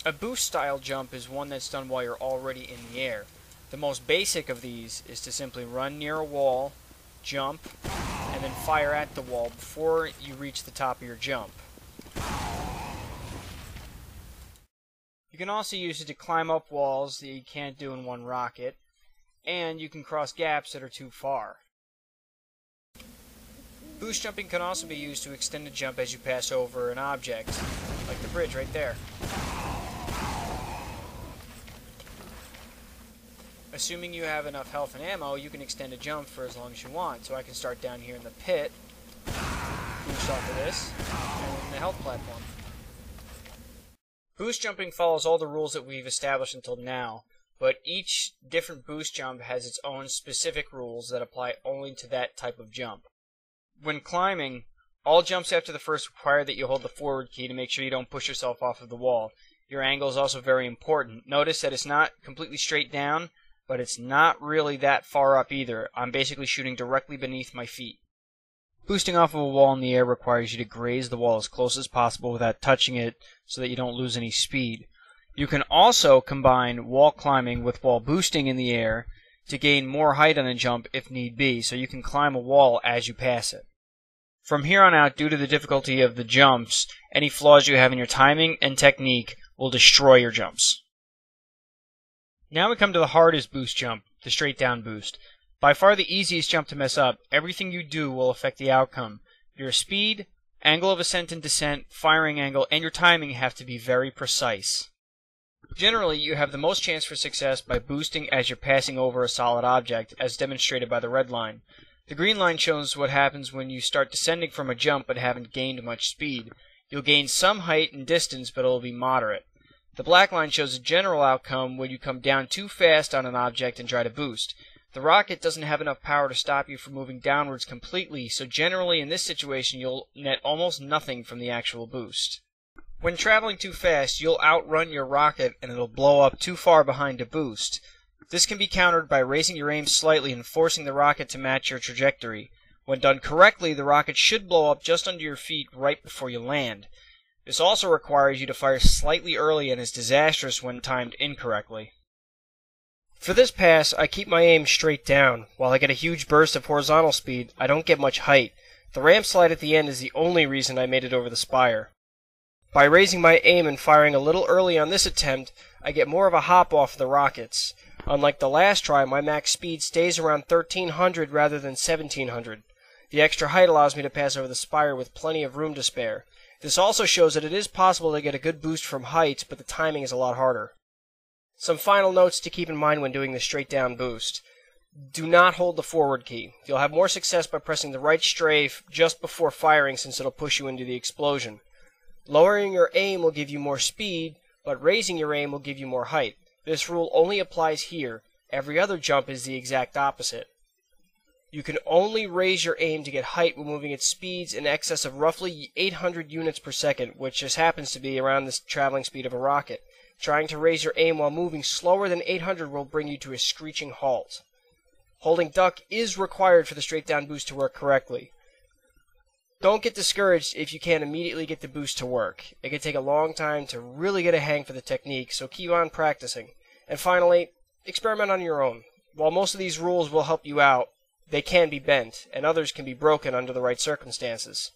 A boost style jump is one that's done while you're already in the air. The most basic of these is to simply run near a wall, jump, and then fire at the wall before you reach the top of your jump. You can also use it to climb up walls that you can't do in one rocket, and you can cross gaps that are too far. Boost jumping can also be used to extend a jump as you pass over an object, like the bridge right there. Assuming you have enough health and ammo, you can extend a jump for as long as you want. So I can start down here in the pit, boost off of this, and then the health platform. Boost jumping follows all the rules that we've established until now, but each different boost jump has its own specific rules that apply only to that type of jump. When climbing, all jumps after the first require that you hold the forward key to make sure you don't push yourself off of the wall. Your angle is also very important. Notice that it's not completely straight down, but it's not really that far up either. I'm basically shooting directly beneath my feet. Boosting off of a wall in the air requires you to graze the wall as close as possible without touching it so that you don't lose any speed. You can also combine wall climbing with wall boosting in the air to gain more height on a jump if need be, so you can climb a wall as you pass it. From here on out, due to the difficulty of the jumps, any flaws you have in your timing and technique will destroy your jumps. Now we come to the hardest boost jump, the straight down boost. By far the easiest jump to mess up. Everything you do will affect the outcome. Your speed, angle of ascent and descent, firing angle, and your timing have to be very precise. Generally, you have the most chance for success by boosting as you're passing over a solid object, as demonstrated by the red line. The green line shows what happens when you start descending from a jump but haven't gained much speed. You'll gain some height and distance, but it'll be moderate. The black line shows a general outcome when you come down too fast on an object and try to boost. The rocket doesn't have enough power to stop you from moving downwards completely, so generally in this situation you'll net almost nothing from the actual boost. When traveling too fast, you'll outrun your rocket and it'll blow up too far behind to boost. This can be countered by raising your aim slightly and forcing the rocket to match your trajectory. When done correctly, the rocket should blow up just under your feet right before you land. This also requires you to fire slightly early and is disastrous when timed incorrectly. For this pass, I keep my aim straight down. While I get a huge burst of horizontal speed, I don't get much height. The ramp slide at the end is the only reason I made it over the spire. By raising my aim and firing a little early on this attempt, I get more of a hop off the rockets. Unlike the last try, my max speed stays around 1300 rather than 1700. The extra height allows me to pass over the spire with plenty of room to spare. This also shows that it is possible to get a good boost from height, but the timing is a lot harder. Some final notes to keep in mind when doing the straight down boost. Do not hold the forward key. You'll have more success by pressing the right strafe just before firing since it'll push you into the explosion. Lowering your aim will give you more speed, but raising your aim will give you more height. This rule only applies here. Every other jump is the exact opposite. You can only raise your aim to get height when moving at speeds in excess of roughly 800 units per second, which just happens to be around the traveling speed of a rocket. Trying to raise your aim while moving slower than 800 will bring you to a screeching halt. Holding duck is required for the straight down boost to work correctly. Don't get discouraged if you can't immediately get the boost to work. It can take a long time to really get a hang for the technique, so keep on practicing. And finally, experiment on your own. While most of these rules will help you out, they can be bent, and others can be broken under the right circumstances.